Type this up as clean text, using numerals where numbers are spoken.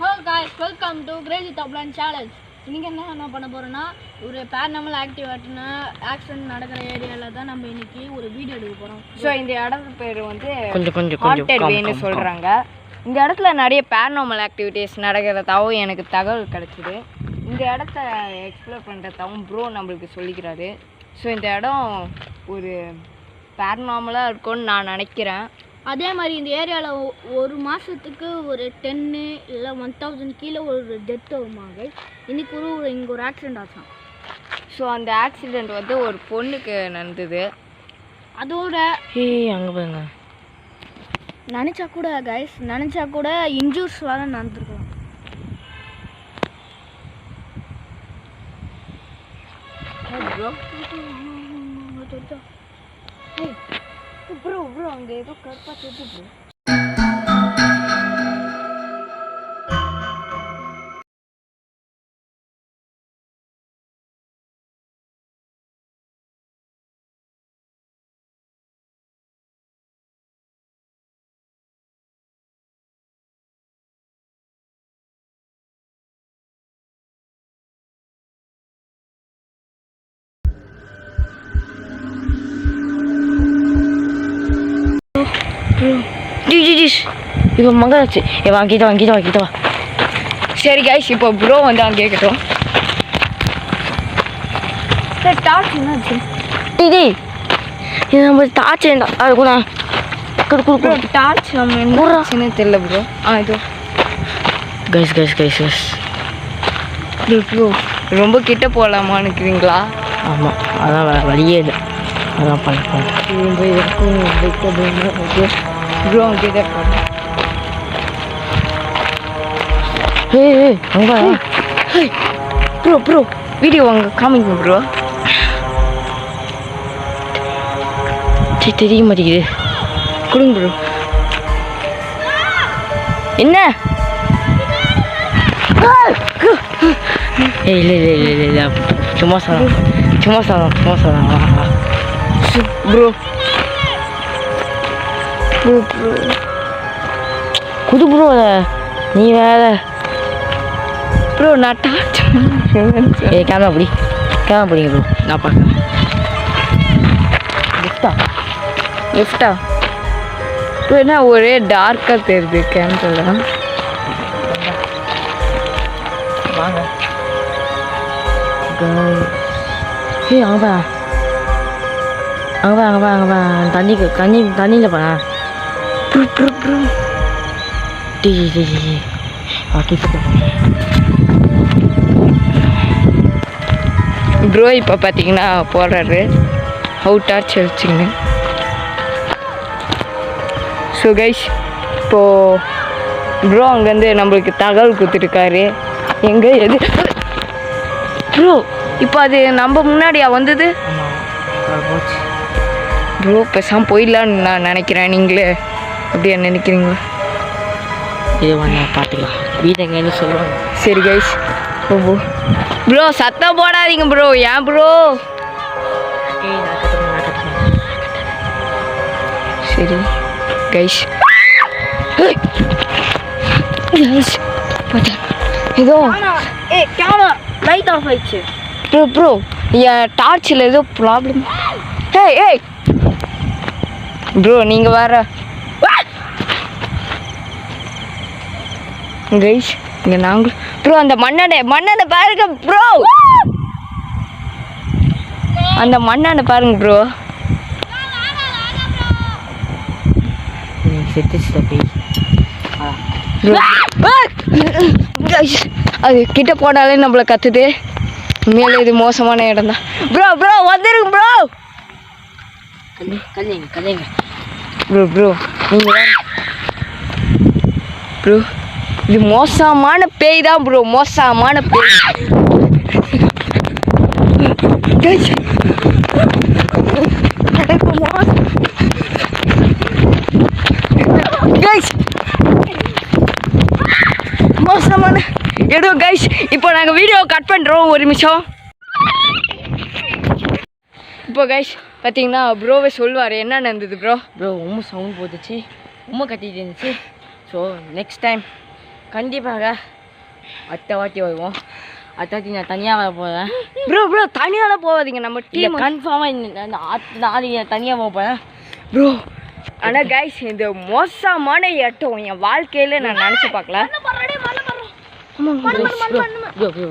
Hello guys, welcome to Crazy Topland Challenge. இன்னைக்கு என்ன பண்ண போறோம்னா ஒரு paranormal activity ஆக்சிடென்ட் நடக்கிற ஏரியால தான் நம்ம இன்னைக்கு ஒரு வீடியோ எடுக்க போறோம். சோ இந்த இடத்து பேர் வந்து கொஞ்சம் ஹாண்டட் வேன்னு சொல்றாங்க. இந்த இடத்துல நிறைய paranormal activities நடக்கிறதாவும் எனக்கு தகவல் கிடைச்சது. இந்த இடத்த எக்ஸ்ப்ளோர் பண்றதாவும் ப்ரோ நம்மளுக்கு சொல்லிக்கிறாரு. சோ இந்த இடம் ஒரு paranormal-ஆ இருக்கும்னு நான் நினைக்கிறேன். அதே மாதிரி இந்த ஏரியாவில் ஒரு மாதத்துக்கு ஒரு 10 இல்லை 1000 கீழே ஒரு டெத் வருமாங்க. இன்றைக்கி இங்கே ஒரு ஆக்சிடெண்ட் ஆச்சான். ஸோ அந்த ஆக்சிடெண்ட் வந்து ஒரு பொண்ணுக்கு நடந்தது. அதோட அங்கே போங்க நினச்சா கூட இன்ஜூர்ஸ் வர நடந்துருக்கலாம். ப்ரோ அங்கே ஏதோ கருப்பாக தெரியுது ப்ரோ. இப்போ மங்காச்சு வாங்கிட்டு வா. சரி கைஸ், இப்போ ப்ரோ வந்து அங்கே கேட்கட்டும். சார் டார்ச் என்னாச்சு? இது நம்ம டார்ச் அது கூட டார்ச் நம்ம என்ன தெரியல ப்ரோ. இது கைஸ் ப்ரோ ரொம்ப கிட்ட போகலாமான்னு இருக்கிறீங்களா? ஆமாம், அதான் வழியே இல்லை. அதான் பண்ண ப்ரோ அங்கே ப்ரோ வீடியோ அங்கே காமிங்க ப்ரோ. தெரிய மாட்டேங்குது. கொடுங்க ப்ரோ. என்ன? இல்லை சும்மா சொல்லலாம். ப்ரோ குது ப்ரோ, நீ வேற ப்ரோ. நான் டார்ச் கேமரா பிடிங்க ப்ரோ, நான் பார்க்குறேன். லெஃப்டா ப்ரோ? என்ன ஒரே டார்க்காக தெரியுது கேமரால. வாங்க. அங்கே தண்ணியில் போனா ப்ரோ இப்போ பார்த்தீங்கன்னா போடுறாரு அவுட் டார்ச் வச்சுங்க. ஸோ கைஸ், இப்போது ப்ரோ அங்கேருந்து நம்மளுக்கு தகவல் கொடுத்துருக்காரு. எங்கே எது ப்ரோ? இப்போ அது நம்ம முன்னாடியா வந்தது ப்ரோ? பேசாமல் போயிடலான்னு நான் நினைக்கிறேன். நீங்களே அப்படியா நினைக்கிறீங்களா? இது ஒன்றா பார்த்துக்கலாம். வீட்டை எங்கேன்னு சொல்லுவாங்க. சரி கைஸ், ப்ரோ சத்தம் போடாதீங்க ப்ரோ. ஏன் ப்ரோ? சரி கைஸ், ஏதோ கேமரா லைட் ஆஃப் ஆயிடுச்சு ப்ரோ. என் டார்ச்சில் ஏதோ ப்ராப்ளம். ஏய் ப்ரோ, நீங்கள் வேற கைஸ் இங்கே நாங்கள் ப்ரோ அந்த மண்ணெண்ணை பாருங்க ப்ரோ. அந்த மண்ணெண்ணை பாருங்க ப்ரோ. அது கிட்ட போனாலே நம்மளை கத்துது. மேலே இது மோசமான இடம் தான் ப்ரோ. வந்துருங்க ப்ரோ. கதைங்க ப்ரோ நீங்கள் ப்ரோ, இது மோசமான பேய் தான் ப்ரோ. மோசமான பேய். மோசமான இடம் கைஸ். இப்போ நாங்கள் வீடியோ கட் பண்ணுறோம், ஒரு நிமிஷம். இப்போ கைஸ் பார்த்தீங்கன்னா ப்ரோவை சொல்வார் என்ன நடந்தது ப்ரோ. சவுண்ட் போட்டுச்சு, கட்டிட்டு இருந்துச்சு. ஸோ நெக்ஸ்ட் டைம் கண்டிப்பாக அடுத்த வாட்டி வருவோம். அடுத்த வாட்டி நான் தனியாக வர போகிறேன். ப்ரோ தனியாலாம் போகாதீங்க, நம்ம டீம் கன்ஃபார்மாக நாளைக்கு தனியாக போக போகிறேன் ப்ரோ. ஆனால் கைஸ் இந்த மோசமான இடட்டம் என் வாழ்க்கையில் நான் நினச்சி பார்க்கல. ப்ரோ